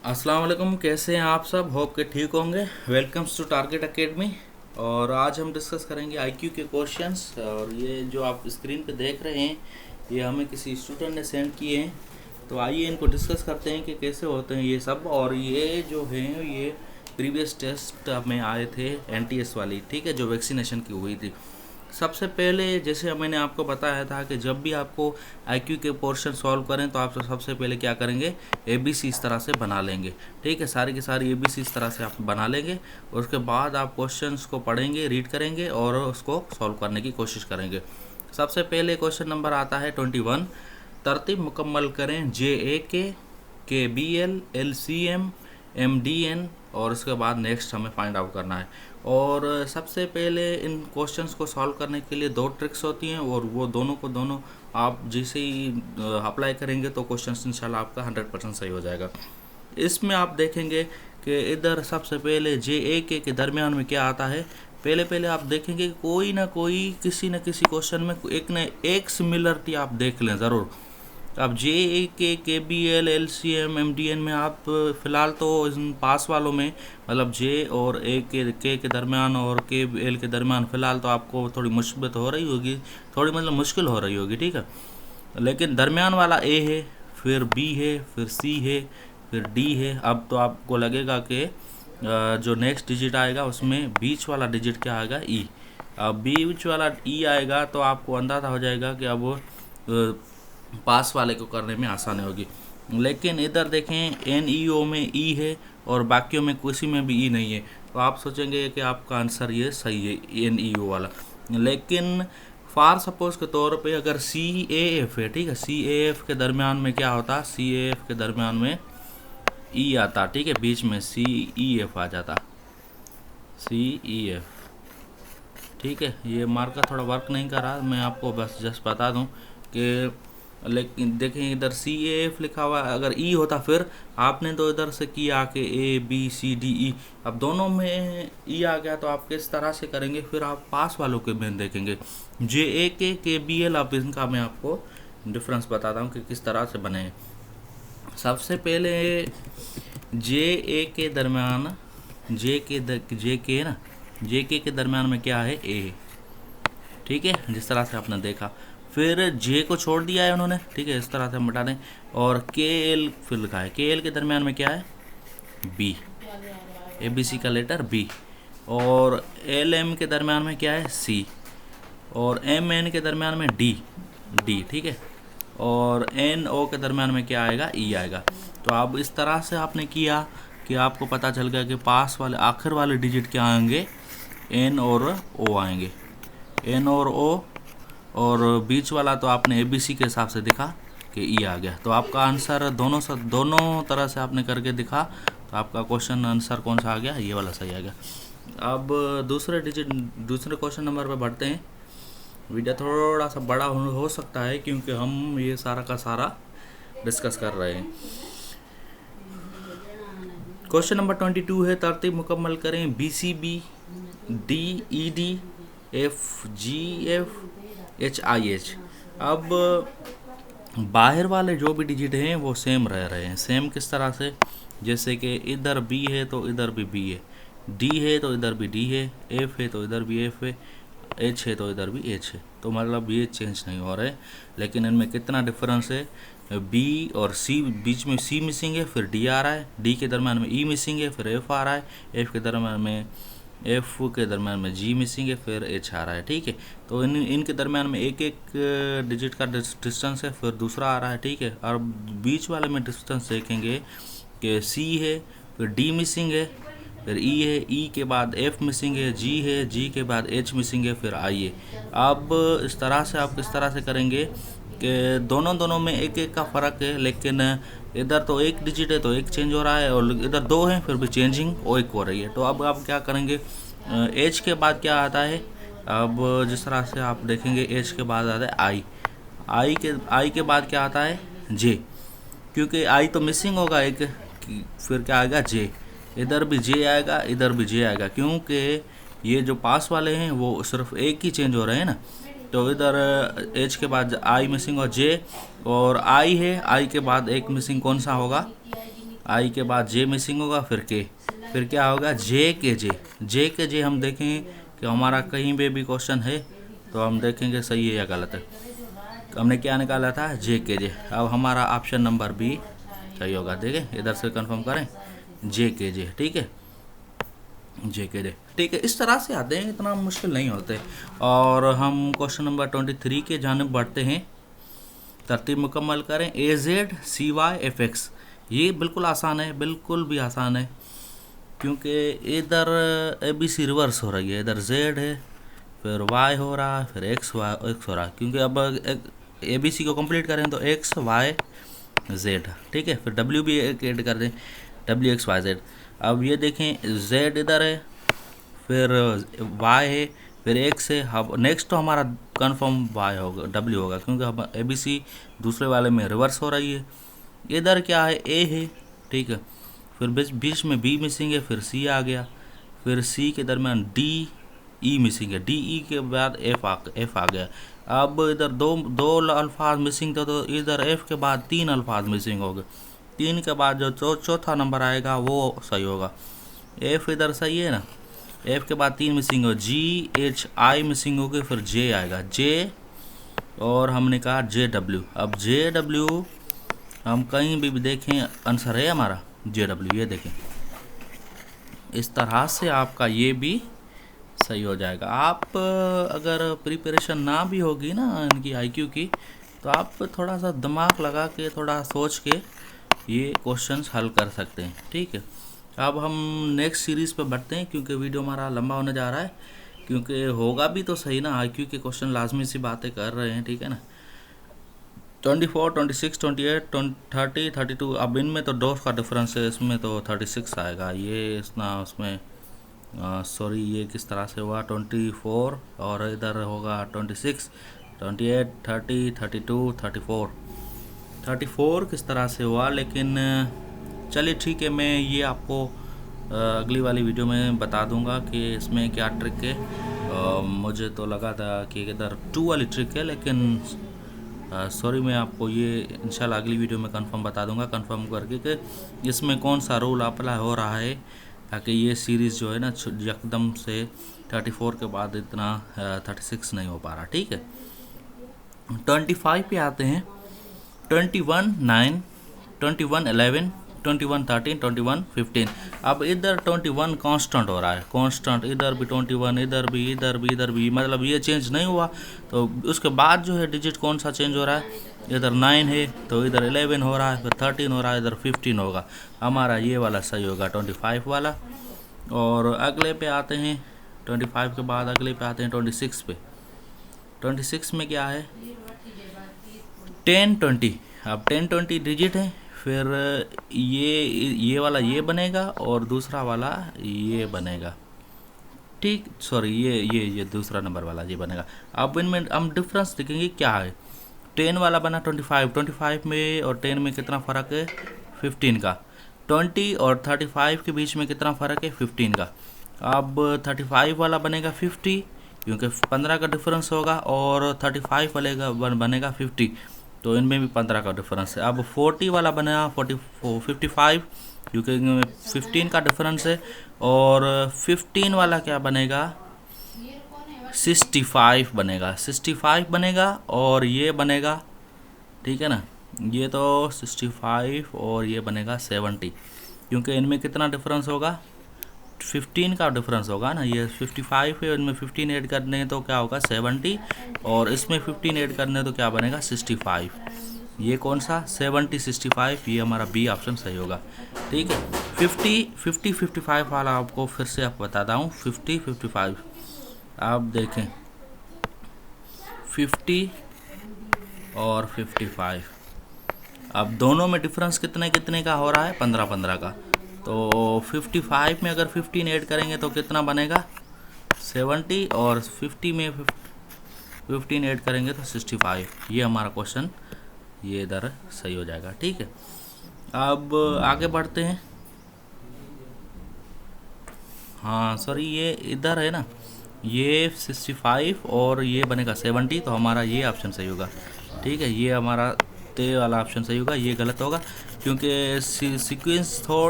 अस्सलाम वालेकुम। कैसे हैं आप सब? होप के ठीक होंगे। Welcomes to Target Academy. और आज हम डिस्कस करेंगे आईक्यू के क्वेश्चंस। और ये जो आप स्क्रीन पे देख रहे हैं ये हमें किसी स्टूडेंट ने सेंड किए हैं। तो आइए इनको डिस्कस करते हैं कि कैसे होते हैं ये सब। और ये जो हैं ये प्रीवियस टेस्ट में आए थे एनटीएस वाली, ठीक है, जो वैक्सीनेशन की हुई थी। सबसे पहले जैसे मैंने आपको बताया था कि जब भी आपको आईक्यू के पोर्शन सॉल्व करें तो आप सबसे पहले क्या करेंगे, एबीसी इस तरह से बना लेंगे। ठीक है, सारी की सारी एबीसी इस तरह से आप बना लेंगे। उसके बाद आप क्वेश्चंस को पढ़ेंगे, रीड करेंगे और उसको सॉल्व करने की कोशिश करेंगे। सबसे पहले क्वेश्चन नंबर आता है 21। तरतीब मुकम्मल करें J A K B L C M D N और उसके बाद नेक्स्ट हमें फाइंड आउट करना है। और सबसे पहले इन क्वेश्चंस को सॉल्व करने के लिए दो ट्रिक्स होती हैं और वो दोनों को दोनों आप जैसे ही अप्लाई करेंगे तो क्वेश्चंस इंशाल्लाह आपका 100% सही हो जाएगा। इसमें आप देखेंगे कि इधर सबसे पहले जे ए के दरमियान में क्या आता है। पहले आप देखेंगे कोई ना कोई किसी न किसी क्वेश्चन में एक न एक सिमिलरिटी आप देख लें ज़रूर। अब J A K B L C M D N में आप फ़िलहाल तो इन पास वालों में मतलब जे और ए के दरमियान और के एल के दरमियान फ़िलहाल तो आपको थोड़ी मुसीबत हो रही होगी, थोड़ी मतलब मुश्किल हो रही होगी, ठीक है। लेकिन दरमियान वाला ए है, फिर बी है, फिर सी है, फिर डी है। अब तो आपको लगेगा कि जो नेक्स्ट डिजिट आएगा उसमें बीच वाला डिजिट क्या आएगा, ई। अब बीच वाला ई आएगा तो आपको अंदाज़ा हो जाएगा कि अब वो पास वाले को करने में आसानी होगी। लेकिन इधर देखें एन ई ओ में ई है और बाकियों में किसी में भी ई नहीं है, तो आप सोचेंगे कि आपका आंसर ये सही है, एन ई ओ वाला। लेकिन फार सपोज के तौर पे अगर सी ए एफ है, ठीक है, सी ए एफ के दरमियान में क्या होता, सी ए एफ के दरमियान में ई आता, ठीक है, बीच में सी ई एफ आ जाता, सी ई एफ। ठीक है, ये मार्कर थोड़ा वर्क नहीं कर रहा, मैं आपको बस जस्ट बता दूं कि लेकिन देखें इधर सी ए एफ लिखा हुआ है, अगर ई होता फिर आपने तो इधर से किया कि A B C D E, अब दोनों में ई आ गया तो आप किस तरह से करेंगे, फिर आप पास वालों के में देखेंगे जे ए के बी एल। अब इनका मैं आपको डिफरेंस बताता हूँ कि किस तरह से बने हैं। सबसे पहले जे ए के दरमियान जे के ना जे के दरमियान में क्या है, ए, ठीक है, जिस तरह से आपने देखा। फिर जे को छोड़ दिया है उन्होंने, ठीक है, इस तरह से हम बता दें। और के एल फिर लिखा है, के एल के दरमियान में क्या है, बी, ए बी सी का लेटर बी। और एल एम के दरमियान में क्या है, सी। और एम एन के दरमियान में डी, ठीक है। और एन ओ के दरमियान में क्या आएगा, ई आएगा। तो अब इस तरह से आपने किया कि आपको पता चल गया कि पास वाले आखिर वाले डिजिट क्या आएंगे, एन और ओ आएंगे, एन और ओ। और बीच वाला तो आपने एबीसी के हिसाब से दिखा कि ई आ गया। तो आपका आंसर दोनों तरह से आपने करके दिखा तो आपका क्वेश्चन आंसर कौन सा आ गया, ये वाला सही आ गया। अब दूसरे क्वेश्चन नंबर पे बढ़ते हैं। वीडियो थोड़ा सा बड़ा हो सकता है क्योंकि हम ये सारा का सारा डिस्कस कर रहे हैं। क्वेश्चन नंबर 22 है, तरतीब मुकम्मल करें B C B D E D F G F H I H. अब बाहर वाले जो भी डिजिट हैं वो सेम रह रहे हैं। सेम किस तरह से, जैसे कि इधर बी है तो इधर भी बी है, डी है तो इधर भी डी है, एफ है तो इधर भी एफ है, एच है तो इधर भी एच है। तो मतलब ये चेंज नहीं हो रहे। लेकिन इनमें कितना डिफरेंस है, बी और सी, बीच में सी मिसिंग है, फिर डी आ रहा है, डी के दरम्यान में ई मिसिंग है, फिर एफ आ रहा है, एफ के दरम्यान में जी मिसिंग है, फिर एच आ रहा है, ठीक है। तो इनके दरम्यान में एक डिजिट का डिस्टेंस है, फिर दूसरा आ रहा है, ठीक है। और बीच वाले में डिस्टेंस देखेंगे कि सी है, फिर डी मिसिंग है, फिर ई है, ई के बाद एफ मिसिंग है, जी के बाद एच मिसिंग है, फिर आई है। अब इस तरह से आप किस तरह से करेंगे कि दोनों में एक का फ़र्क है, लेकिन इधर तो एक डिजिट है तो एक चेंज हो रहा है और इधर दो हैं फिर भी चेंजिंग वो एक हो रही है। तो अब आप क्या करेंगे, एच के बाद क्या आता है, अब जिस तरह से आप देखेंगे एच के बाद आता है आई, आई के बाद क्या आता है, जे, क्योंकि आई तो मिसिंग होगा एक, फिर क्या आएगा, जे। इधर भी जे आएगा, इधर भी जे आएगा, क्योंकि ये जो पास वाले हैं वो सिर्फ एक ही चेंज हो रहे हैं ना। तो इधर एच के बाद आई मिसिंग और जे, और आई है, आई के बाद एक मिसिंग कौन सा होगा, आई के बाद जे मिसिंग होगा, फिर क्या होगा, जे के जे हम देखेंगे कि हमारा कहीं पे भी क्वेश्चन है तो हम देखेंगे सही है या गलत है। हमने क्या निकाला था, जे के जे। अब हमारा ऑप्शन नंबर बी सही होगा। देखें इधर से कंफर्म करें, जे के जे, ठीक है, जे के जे, ठीक है। इस तरह से आते हैं, इतना मुश्किल नहीं होते। और हम क्वेश्चन नंबर 23 के जानिब बढ़ते हैं। तरतीब मुकम्मल करें। A Z C Y F X, ये बिल्कुल आसान है, बिल्कुल भी आसान है, क्योंकि इधर ए बी सी रिवर्स हो रही है। इधर जेड है, फिर वाई हो रहा है, फिर एक्स हो रहा है। क्योंकि अब ए बी सी को कंप्लीट करें तो एक्स वाई जेड, ठीक है। फिर डब्ल्यू भी एक ऐड कर दें, डब्ल्यू एक्स वाई जेड। अब ये देखें, जेड इधर है, फिर वाई है, फिर एक्स है। अब नेक्स्ट तो हमारा कंफर्म वाई होगा, डब्ल्यू होगा, क्योंकि हम ए बी सी दूसरे वाले में रिवर्स हो रही है। इधर क्या है, ए है, ठीक है। फिर बीच में बी मिसिंग है, फिर सी आ गया, फिर सी के दरमियान डी ई मिसिंग है, डी ई के बाद एफ आ गया। अब इधर दो अल्फाज मिसिंग थे, तो इधर एफ के बाद 3 अल्फाज मिसिंग हो गए। 3 के बाद जो चौथा नंबर आएगा वो सही होगा। एफ इधर सही है ना, एफ के बाद 3 मिसिंग हो, जी एच आई मिसिंग हो गई, फिर जे आएगा, जे, और हमने कहा जे डब्ल्यू। अब जे डब्ल्यू हम कहीं भी देखें आंसर है हमारा जे डब्ल्यू, ये देखें। इस तरह से आपका ये भी सही हो जाएगा। आप अगर प्रिपरेशन ना भी होगी ना इनकी आईक्यू की, तो आप थोड़ा सा दिमाग लगा के, थोड़ा सोच के ये क्वेश्चंस हल कर सकते हैं, ठीक है। अब हम नेक्स्ट सीरीज़ पे बढ़ते हैं, क्योंकि वीडियो हमारा लंबा होने जा रहा है। क्योंकि होगा भी तो सही ना, आईक्यू के क्वेश्चन लाजमी सी बातें कर रहे हैं, ठीक है ना। 24, 26, 28, 30, 32। अब इनमें तो 2 का डिफरेंस है, इसमें तो 36 आएगा। ये इतना उसमें सॉरी, ये किस तरह से हुआ, 24 और इधर होगा 26, 28, 30, 32, 34 किस तरह से हुआ। लेकिन चलिए ठीक है, मैं ये आपको अगली वाली वीडियो में बता दूंगा कि इसमें क्या ट्रिक है। मुझे तो लगा था कि इधर 2 वाली ट्रिक है, लेकिन सॉरी, मैं आपको ये इंशाल्लाह अगली वीडियो में कंफर्म बता दूंगा, कंफर्म करके कि इसमें कौन सा रूल अप्लाई हो रहा है, ताकि ये सीरीज़ जो है ना एकदम से 34 के बाद इतना 36 नहीं हो पा रहा, ठीक है। 25 पे आते हैं। 21 9, 21 11, 21 13, 21 15। अब इधर 21 कांस्टेंट हो रहा है, कांस्टेंट, इधर भी 21, इधर भी, मतलब ये चेंज नहीं हुआ। तो उसके बाद जो है डिजिट कौन सा चेंज हो रहा है, इधर 9 है तो इधर 11 हो रहा है, फिर 13 हो रहा है, इधर 15 होगा। हमारा ये वाला सही होगा, 25 वाला। और अगले पे आते हैं, 25 के बाद अगले पे आते हैं 26 पे। 26 में क्या है, 10 20। अब 10 20 डिजिट है, फिर ये वाला ये बनेगा और दूसरा वाला ये बनेगा, ठीक, सॉरी, ये दूसरा नंबर वाला ये बनेगा। अब इनमें हम डिफरेंस देखेंगे क्या है। 10 वाला बना 25 में और 10 में कितना फ़र्क है, 15 का। 20 और 35 के बीच में कितना फ़र्क है, 15 का। अब 35 वाला बनेगा 50, क्योंकि 15 का डिफरेंस होगा, और 35 वाले का बनेगा 50, तो इनमें भी 15 का डिफरेंस है। अब 40 वाला बनेगा 55, क्योंकि 15 का डिफरेंस है, और 15 वाला क्या बनेगा, 65 बनेगा, 65 बनेगा, और ये बनेगा, ठीक है ना, ये तो 65 और ये बनेगा 70, क्योंकि इनमें कितना डिफरेंस होगा, 15 का डिफरेंस होगा ना। ये 55 है, इनमें 15 ऐड करने तो क्या होगा 70, और इसमें 15 ऐड करने तो क्या बनेगा 65। ये कौन सा 70 65, ये हमारा बी ऑप्शन सही होगा, ठीक है। 50 55 वाला आपको फिर से आप बताता हूँ। 50 55 आप देखें, 50 और 55, अब दोनों में डिफरेंस कितने का हो रहा है, 15 का। तो 55 में अगर 15 ऐड करेंगे तो कितना बनेगा 70, और 50 में 15 ऐड करेंगे तो 65। ये हमारा क्वेश्चन ये इधर सही हो जाएगा, ठीक है। अब आगे बढ़ते हैं। हाँ सॉरी, ये इधर है ना, ये 65 और ये बनेगा 70, तो हमारा ये ऑप्शन सही होगा, ठीक है। ये हमारा ते वाला ऑप्शन सही होगा, ये गलत होगा। क्योंकि सीक्वेंस थॉट